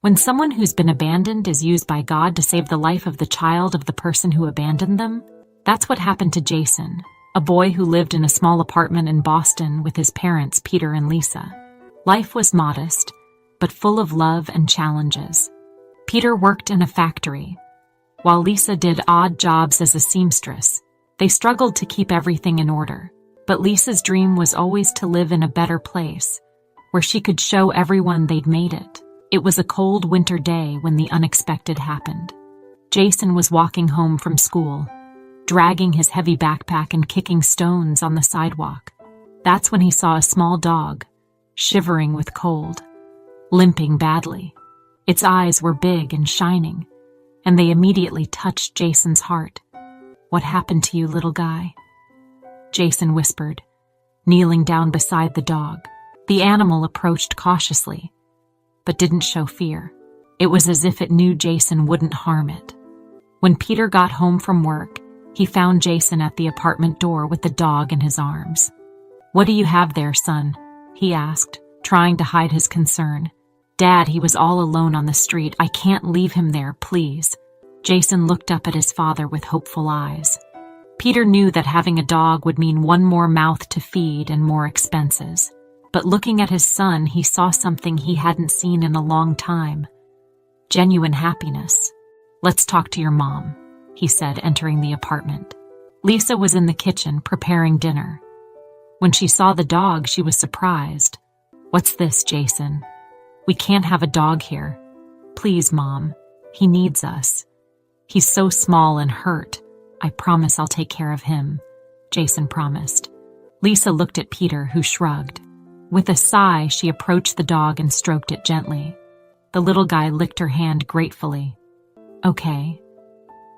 When someone who's been abandoned is used by God to save the life of the child of the person who abandoned them, that's what happened to Jason, a boy who lived in a small apartment in Boston with his parents, Peter and Lisa. Life was modest, but full of love and challenges. Peter worked in a factory, while Lisa did odd jobs as a seamstress. They struggled to keep everything in order, but Lisa's dream was always to live in a better place, where she could show everyone they'd made it. It was a cold winter day when the unexpected happened. Jason was walking home from school, dragging his heavy backpack and kicking stones on the sidewalk. That's when he saw a small dog, shivering with cold, limping badly. Its eyes were big and shining, and they immediately touched Jason's heart. "What happened to you, little guy?" Jason whispered, kneeling down beside the dog. The animal approached cautiously, but didn't show fear. It was as if it knew Jason wouldn't harm it. When Peter got home from work, he found Jason at the apartment door with the dog in his arms. "What do you have there, son?" he asked, trying to hide his concern. "Dad, he was all alone on the street. I can't leave him there, please." Jason looked up at his father with hopeful eyes. Peter knew that having a dog would mean one more mouth to feed and more expenses. But looking at his son, he saw something he hadn't seen in a long time. Genuine happiness. "Let's talk to your mom," he said, entering the apartment. Lisa was in the kitchen preparing dinner. When she saw the dog, she was surprised. "What's this, Jason? We can't have a dog here. Please, Mom. He needs us. He's so small and hurt. I promise I'll take care of him," Jason promised. Lisa looked at Peter, who shrugged. With a sigh, she approached the dog and stroked it gently. The little guy licked her hand gratefully. "Okay,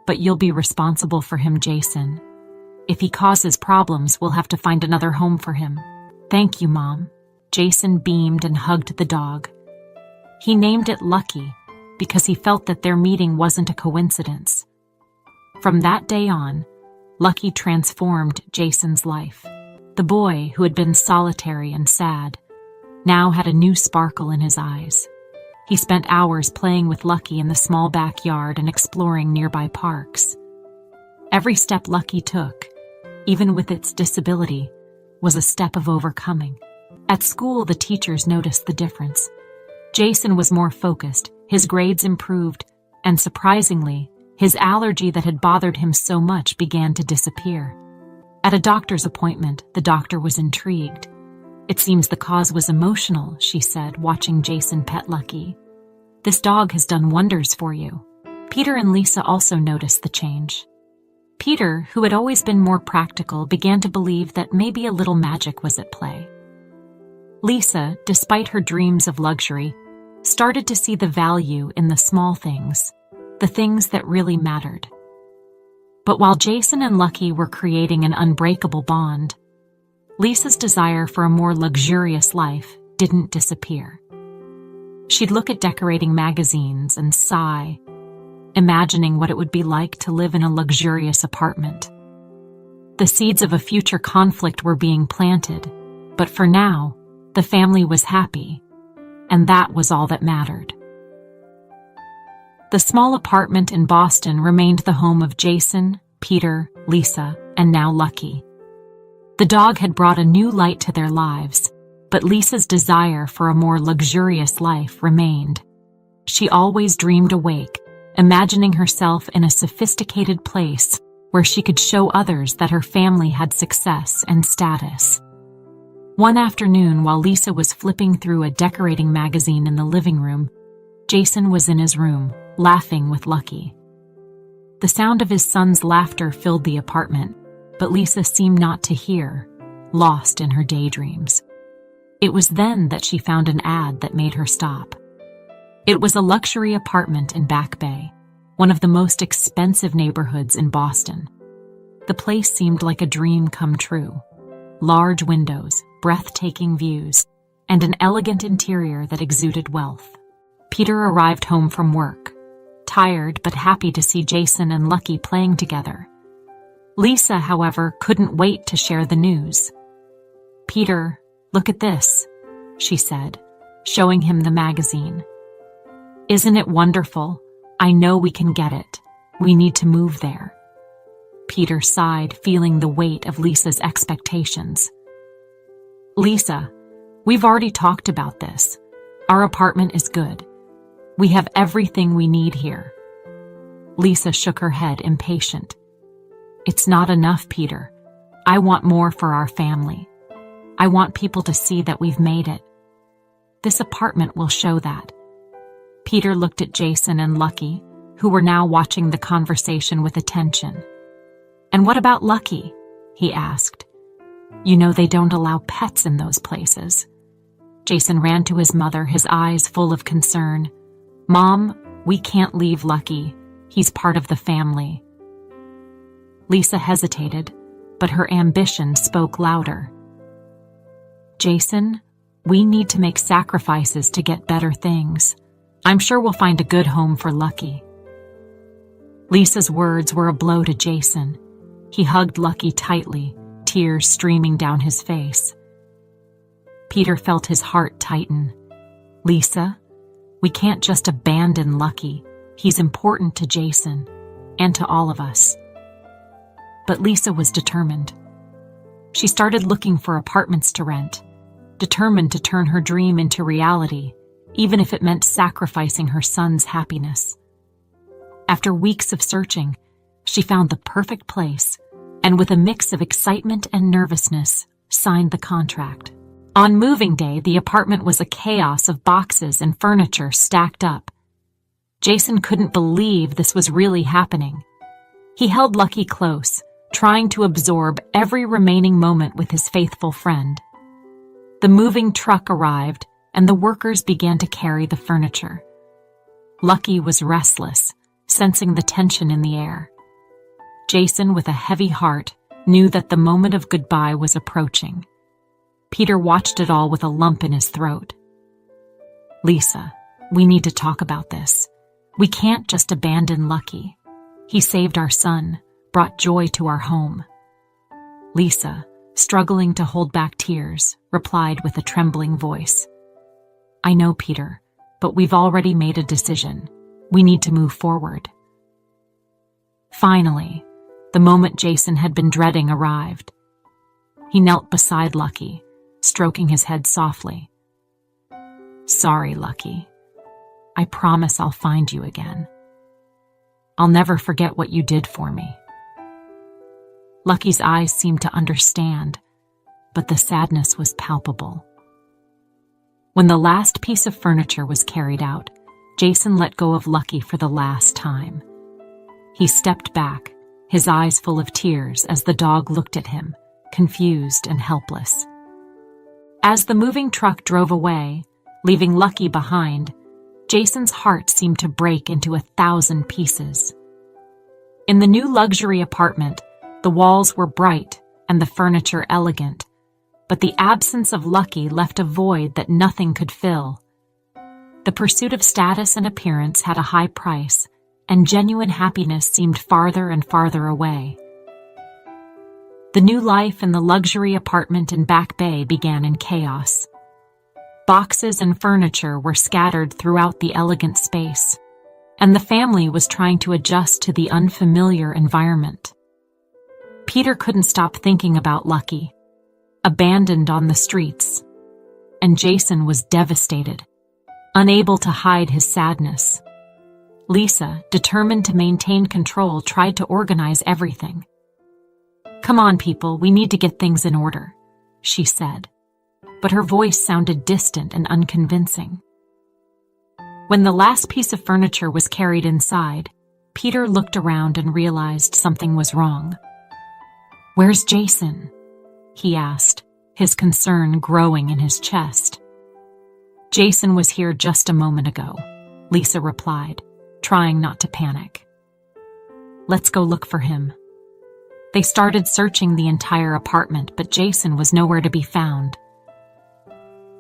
but you'll be responsible for him, Jason. If he causes problems, we'll have to find another home for him." "Thank you, Mom." Jason beamed and hugged the dog. He named it Lucky because he felt that their meeting wasn't a coincidence. From that day on, Lucky transformed Jason's life. The boy, who had been solitary and sad, now had a new sparkle in his eyes. He spent hours playing with Lucky in the small backyard and exploring nearby parks. Every step Lucky took, even with its disability, was a step of overcoming. At school, the teachers noticed the difference. Jason was more focused, his grades improved, and surprisingly, his allergy that had bothered him so much began to disappear. At a doctor's appointment, the doctor was intrigued. "It seems the cause was emotional," she said, watching Jason pet Lucky. "This dog has done wonders for you." Peter and Lisa also noticed the change. Peter, who had always been more practical, began to believe that maybe a little magic was at play. Lisa, despite her dreams of luxury, started to see the value in the small things, the things that really mattered. But while Jason and Lucky were creating an unbreakable bond, Lisa's desire for a more luxurious life didn't disappear. She'd look at decorating magazines and sigh, imagining what it would be like to live in a luxurious apartment. The seeds of a future conflict were being planted, but for now, the family was happy, and that was all that mattered. The small apartment in Boston remained the home of Jason, Peter, Lisa, and now Lucky. The dog had brought a new light to their lives, but Lisa's desire for a more luxurious life remained. She always dreamed awake, imagining herself in a sophisticated place where she could show others that her family had success and status. One afternoon, while Lisa was flipping through a decorating magazine in the living room, Jason was in his room, laughing with Lucky. The sound of his son's laughter filled the apartment, but Lisa seemed not to hear, lost in her daydreams. It was then that she found an ad that made her stop. It was a luxury apartment in Back Bay, one of the most expensive neighborhoods in Boston. The place seemed like a dream come true. Large windows, breathtaking views, and an elegant interior that exuded wealth. Peter arrived home from work, tired but happy to see Jason and Lucky playing together. Lisa, however, couldn't wait to share the news. "Peter, look at this," she said, showing him the magazine. Isn't it wonderful? I know we can get it. We need to move there. Peter sighed, feeling the weight of Lisa's expectations. Lisa, we've already talked about this. Our apartment is good. We have everything we need here. Lisa shook her head, impatient. It's not enough, Peter. I want more for our family. I want people to see that we've made it. This apartment will show that. Peter looked at Jason and Lucky, who were now watching the conversation with attention. And what about Lucky? He asked. You know they don't allow pets in those places. Jason ran to his mother, his eyes full of concern. Mom, we can't leave Lucky. He's part of the family. Lisa hesitated, but her ambition spoke louder. Jason, we need to make sacrifices to get better things. I'm sure we'll find a good home for Lucky. Lisa's words were a blow to Jason. He hugged Lucky tightly, tears streaming down his face. Peter felt his heart tighten. Lisa, we can't just abandon Lucky. He's important to Jason, and to all of us. But Lisa was determined. She started looking for apartments to rent, determined to turn her dream into reality, even if it meant sacrificing her son's happiness. After weeks of searching, she found the perfect place, and with a mix of excitement and nervousness, signed the contract. On moving day, the apartment was a chaos of boxes and furniture stacked up. Jason couldn't believe this was really happening. He held Lucky close, trying to absorb every remaining moment with his faithful friend. The moving truck arrived, and the workers began to carry the furniture. Lucky was restless, sensing the tension in the air. Jason, with a heavy heart, knew that the moment of goodbye was approaching. Peter watched it all with a lump in his throat. Lisa, we need to talk about this. We can't just abandon Lucky. He saved our son, brought joy to our home. Lisa, struggling to hold back tears, replied with a trembling voice. I know, Peter, but we've already made a decision. We need to move forward. Finally, the moment Jason had been dreading arrived. He knelt beside Lucky, stroking his head softly. Sorry, Lucky. I promise I'll find you again. I'll never forget what you did for me. Lucky's eyes seemed to understand, but the sadness was palpable. When the last piece of furniture was carried out, Jason let go of Lucky for the last time. He stepped back, his eyes full of tears as the dog looked at him, confused and helpless. As the moving truck drove away, leaving Lucky behind, Jason's heart seemed to break into 1,000 pieces. In the new luxury apartment, the walls were bright and the furniture elegant, but the absence of Lucky left a void that nothing could fill. The pursuit of status and appearance had a high price, and genuine happiness seemed farther and farther away. The new life in the luxury apartment in Back Bay began in chaos. Boxes and furniture were scattered throughout the elegant space, and the family was trying to adjust to the unfamiliar environment. Peter couldn't stop thinking about Lucky, abandoned on the streets, and Jason was devastated, unable to hide his sadness. Lisa, determined to maintain control, tried to organize everything. Come on, people, we need to get things in order, she said, but her voice sounded distant and unconvincing. When the last piece of furniture was carried inside, Peter looked around and realized something was wrong. Where's Jason? He asked, his concern growing in his chest. Jason was here just a moment ago, Lisa replied, trying not to panic. Let's go look for him. They started searching the entire apartment, but Jason was nowhere to be found.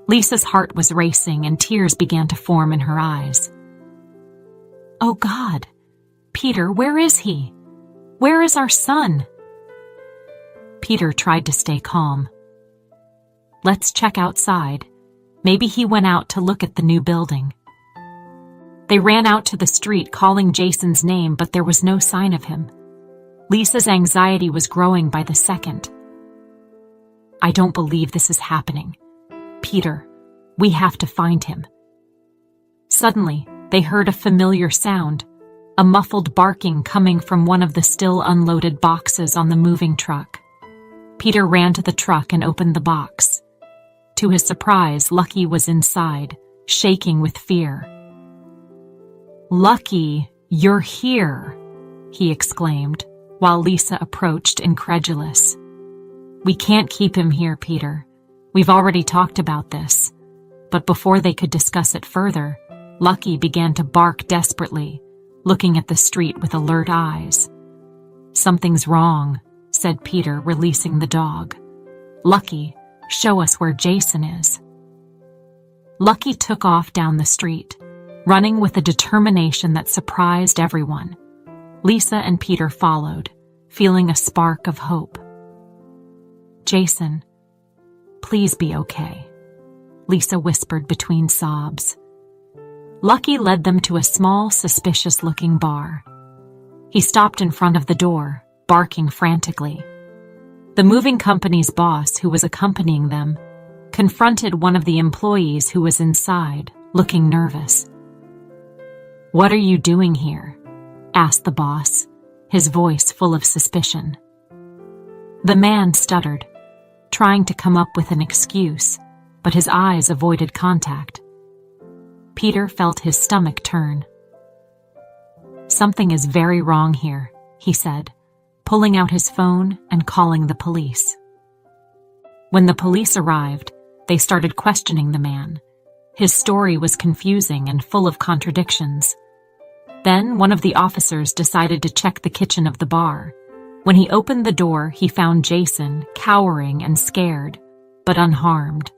Lisa's heart was racing and tears began to form in her eyes. Oh God, Peter, where is he? Where is our son? Peter tried to stay calm. Let's check outside. Maybe he went out to look at the new building. They ran out to the street calling Jason's name, but there was no sign of him. Lisa's anxiety was growing by the second. "I don't believe this is happening. Peter, we have to find him." Suddenly, they heard a familiar sound, a muffled barking coming from one of the still unloaded boxes on the moving truck. Peter ran to the truck and opened the box. To his surprise, Lucky was inside, shaking with fear. "Lucky, you're here," he exclaimed, while Lisa approached incredulous. "We can't keep him here, Peter. We've already talked about this." But before they could discuss it further, Lucky began to bark desperately, looking at the street with alert eyes. "Something's wrong," said Peter, releasing the dog. "Lucky, show us where Jason is." Lucky took off down the street, running with a determination that surprised everyone. Lisa and Peter followed, feeling a spark of hope. "Jason, please be okay," Lisa whispered between sobs. Lucky led them to a small, suspicious-looking bar. He stopped in front of the door, barking frantically. The moving company's boss, who was accompanying them, confronted one of the employees who was inside, looking nervous. "What are you doing here?" asked the boss, his voice full of suspicion. The man stuttered, trying to come up with an excuse, but his eyes avoided contact. Peter felt his stomach turn. "Something is very wrong here," he said, pulling out his phone and calling the police. When the police arrived, they started questioning the man. His story was confusing and full of contradictions. Then one of the officers decided to check the kitchen of the bar. When he opened the door, he found Jason, cowering and scared, but unharmed.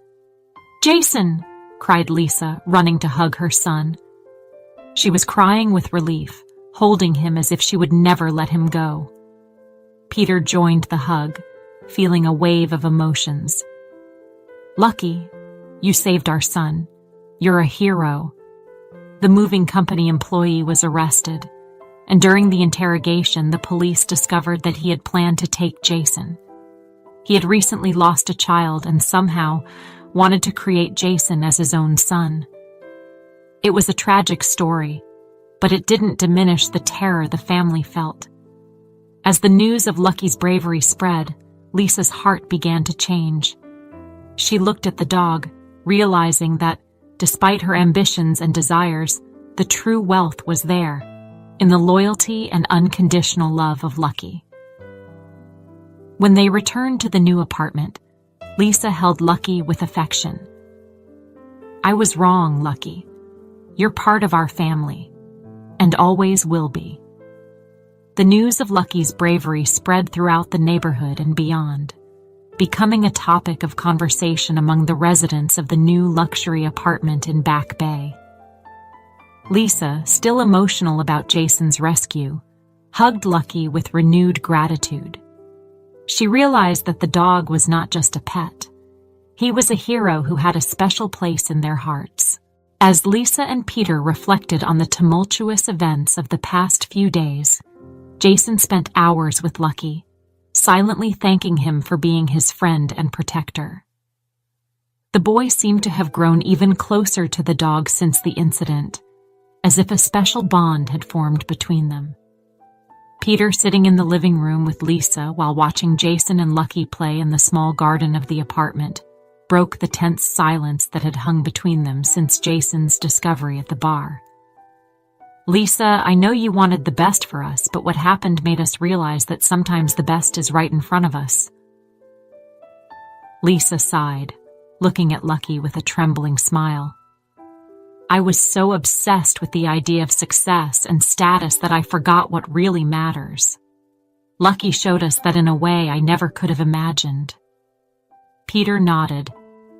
"Jason!" cried Lisa, running to hug her son. She was crying with relief, holding him as if she would never let him go. Peter joined the hug, feeling a wave of emotions. "Lucky, you saved our son. You're a hero." The moving company employee was arrested, and during the interrogation, the police discovered that he had planned to take Jason. He had recently lost a child and somehow wanted to create Jason as his own son. It was a tragic story, but it didn't diminish the terror the family felt. As the news of Lucky's bravery spread, Lisa's heart began to change. She looked at the dog, realizing that, despite her ambitions and desires, the true wealth was there, in the loyalty and unconditional love of Lucky. When they returned to the new apartment, Lisa held Lucky with affection. "I was wrong, Lucky. You're part of our family, and always will be." The news of Lucky's bravery spread throughout the neighborhood and beyond, becoming a topic of conversation among the residents of the new luxury apartment in Back Bay. Lisa, still emotional about Jason's rescue, hugged Lucky with renewed gratitude. She realized that the dog was not just a pet. He was a hero who had a special place in their hearts. As Lisa and Peter reflected on the tumultuous events of the past few days, Jason spent hours with Lucky, silently thanking him for being his friend and protector. The boy seemed to have grown even closer to the dog since the incident, as if a special bond had formed between them. Peter, sitting in the living room with Lisa while watching Jason and Lucky play in the small garden of the apartment, broke the tense silence that had hung between them since Jason's discovery at the bar. "Lisa, I know you wanted the best for us, but what happened made us realize that sometimes the best is right in front of us." Lisa sighed, looking at Lucky with a trembling smile. "I was so obsessed with the idea of success and status that I forgot what really matters. Lucky showed us that in a way I never could have imagined." Peter nodded,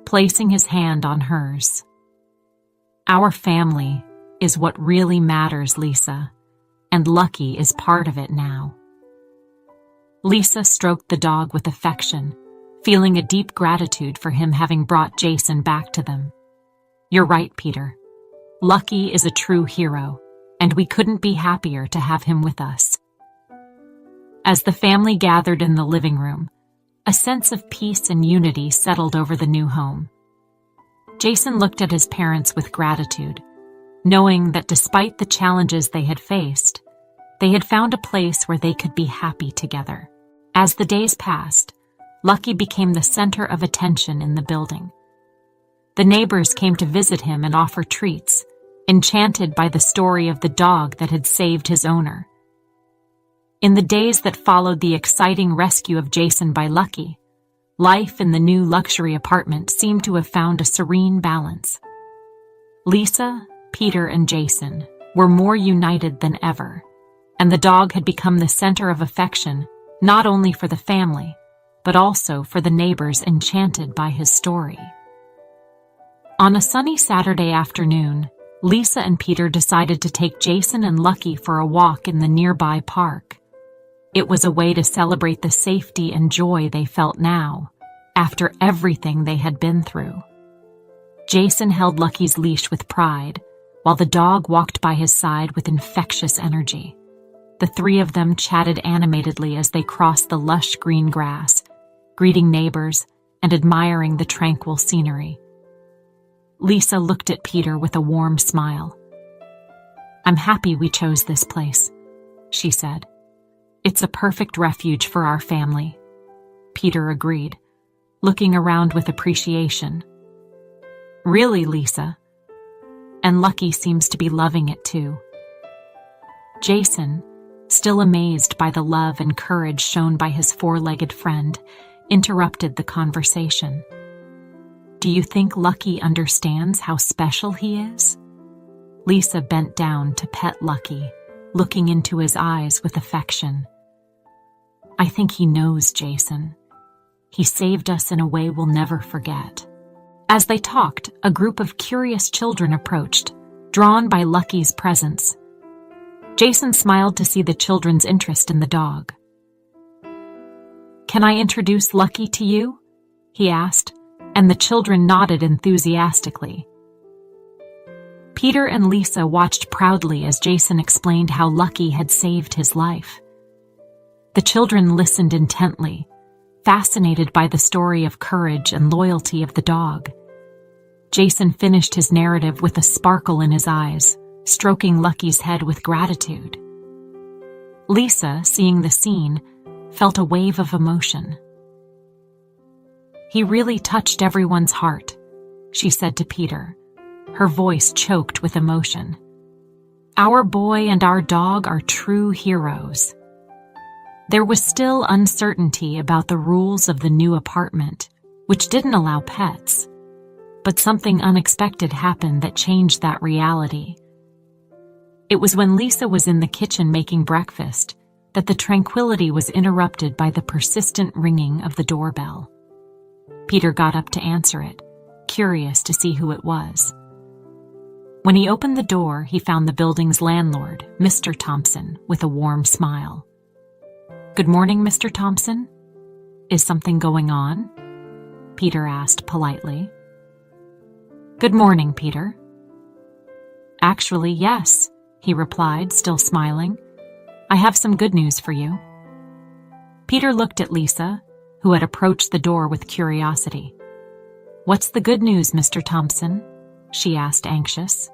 placing his hand on hers. "Our family is what really matters, Lisa, and Lucky is part of it now." Lisa stroked the dog with affection, feeling a deep gratitude for him having brought Jason back to them. "You're right, Peter. Lucky is a true hero, and we couldn't be happier to have him with us." As the family gathered in the living room, a sense of peace and unity settled over the new home. Jason looked at his parents with gratitude, knowing that despite the challenges they had faced, they had found a place where they could be happy together. As the days passed, Lucky became the center of attention in the building. The neighbors came to visit him and offer treats, enchanted by the story of the dog that had saved his owner. In the days that followed the exciting rescue of Jason by Lucky, life in the new luxury apartment seemed to have found a serene balance. Lisa, Peter, and Jason were more united than ever, and the dog had become the center of affection not only for the family, but also for the neighbors enchanted by his story. On a sunny Saturday afternoon, Lisa and Peter decided to take Jason and Lucky for a walk in the nearby park. It was a way to celebrate the safety and joy they felt now, after everything they had been through. Jason held Lucky's leash with pride, while the dog walked by his side with infectious energy. The three of them chatted animatedly as they crossed the lush green grass, greeting neighbors and admiring the tranquil scenery. Lisa looked at Peter with a warm smile. "I'm happy we chose this place," she said. "It's a perfect refuge for our family." Peter agreed, looking around with appreciation. "Really, Lisa? And Lucky seems to be loving it too." Jason, still amazed by the love and courage shown by his four-legged friend, interrupted the conversation. "Do you think Lucky understands how special he is?" Lisa bent down to pet Lucky, looking into his eyes with affection. "I think he knows, Jason. He saved us in a way we'll never forget." As they talked, a group of curious children approached, drawn by Lucky's presence. Jason smiled to see the children's interest in the dog. "Can I introduce Lucky to you?" he asked, and the children nodded enthusiastically. Peter and Lisa watched proudly as Jason explained how Lucky had saved his life. The children listened intently, fascinated by the story of courage and loyalty of the dog. Jason finished his narrative with a sparkle in his eyes, stroking Lucky's head with gratitude. Lisa, seeing the scene, felt a wave of emotion. "He really touched everyone's heart," she said to Peter, her voice choked with emotion. "Our boy and our dog are true heroes." There was still uncertainty about the rules of the new apartment, which didn't allow pets. But something unexpected happened that changed that reality. It was when Lisa was in the kitchen making breakfast that the tranquility was interrupted by the persistent ringing of the doorbell. Peter got up to answer it, curious to see who it was. When he opened the door, he found the building's landlord, Mr. Thompson, with a warm smile. "Good morning, Mr. Thompson. Is something going on?" Peter asked politely. "Good morning, Peter." "Actually, yes," he replied, still smiling. "I have some good news for you." Peter looked at Lisa, who had approached the door with curiosity. "What's the good news, Mr. Thompson?" she asked, anxious.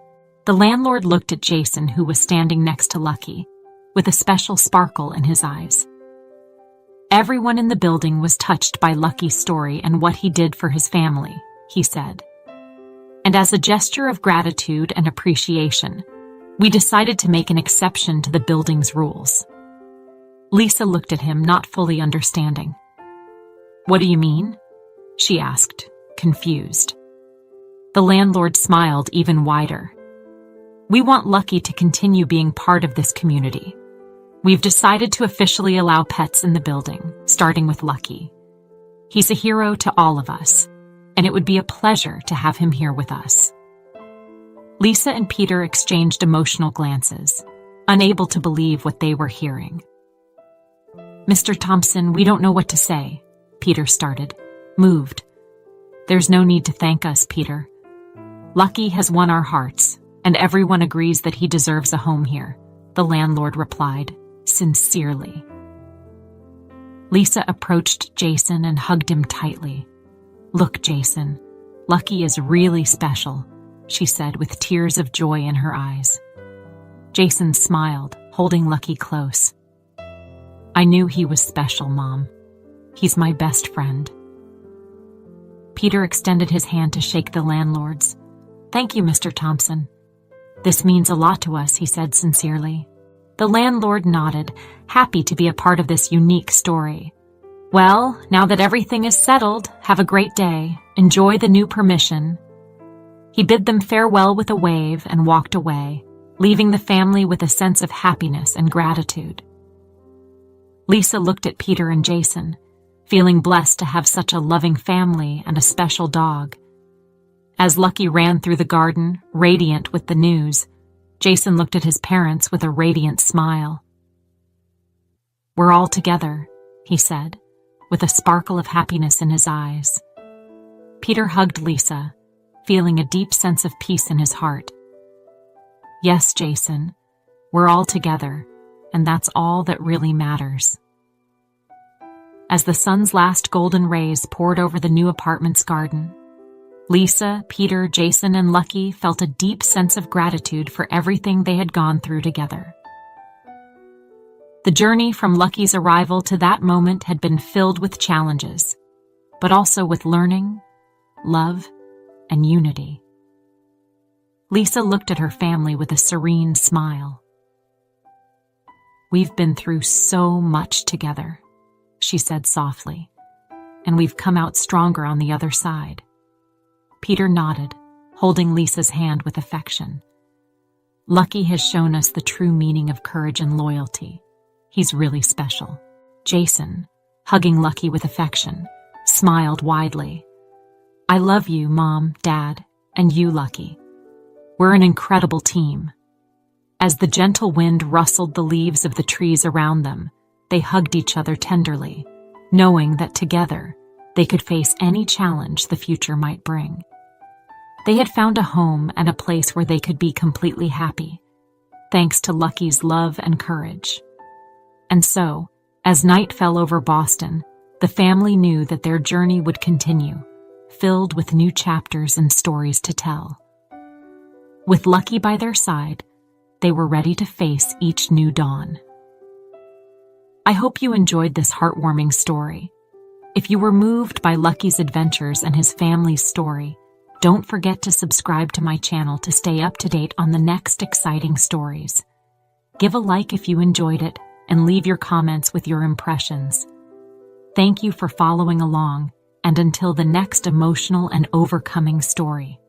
The landlord looked at Jason, who was standing next to Lucky, with a special sparkle in his eyes. "Everyone in the building was touched by Lucky's story and what he did for his family," he said. "And as a gesture of gratitude and appreciation, we decided to make an exception to the building's rules." Lisa looked at him, not fully understanding. "What do you mean?" she asked, confused. The landlord smiled even wider. "We want Lucky to continue being part of this community. We've decided to officially allow pets in the building, starting with Lucky. He's a hero to all of us, and it would be a pleasure to have him here with us." Lisa and Peter exchanged emotional glances, unable to believe what they were hearing. "Mr. Thompson, we don't know what to say," Peter started, moved. "There's no need to thank us, Peter. Lucky has won our hearts, and everyone agrees that he deserves a home here," the landlord replied, sincerely. Lisa approached Jason and hugged him tightly. "Look, Jason, Lucky is really special," she said with tears of joy in her eyes. Jason smiled, holding Lucky close. "I knew he was special, Mom. He's my best friend." Peter extended his hand to shake the landlord's. "Thank you, Mr. Thompson. This means a lot to us," he said sincerely. The landlord nodded, happy to be a part of this unique story. "Well, now that everything is settled, have a great day. Enjoy the new permission." He bid them farewell with a wave and walked away, leaving the family with a sense of happiness and gratitude. Lisa looked at Peter and Jason, feeling blessed to have such a loving family and a special dog. As Lucky ran through the garden, radiant with the news, Jason looked at his parents with a radiant smile. "We're all together," he said, with a sparkle of happiness in his eyes. Peter hugged Lisa, feeling a deep sense of peace in his heart. "Yes, Jason, we're all together, and that's all that really matters." As the sun's last golden rays poured over the new apartment's garden, Lisa, Peter, Jason, and Lucky felt a deep sense of gratitude for everything they had gone through together. The journey from Lucky's arrival to that moment had been filled with challenges, but also with learning, love, and unity. Lisa looked at her family with a serene smile. "We've been through so much together," she said softly, "and we've come out stronger on the other side." Peter nodded, holding Lisa's hand with affection. "Lucky has shown us the true meaning of courage and loyalty. He's really special." Jason, hugging Lucky with affection, smiled widely. "I love you, Mom, Dad, and you, Lucky. We're an incredible team." As the gentle wind rustled the leaves of the trees around them, they hugged each other tenderly, knowing that together they could face any challenge the future might bring. They had found a home and a place where they could be completely happy, thanks to Lucky's love and courage. And so, as night fell over Boston, the family knew that their journey would continue, filled with new chapters and stories to tell. With Lucky by their side, they were ready to face each new dawn. I hope you enjoyed this heartwarming story. If you were moved by Lucky's adventures and his family's story, don't forget to subscribe to my channel to stay up to date on the next exciting stories. Give a like if you enjoyed it and leave your comments with your impressions. Thank you for following along, and until the next emotional and overcoming story.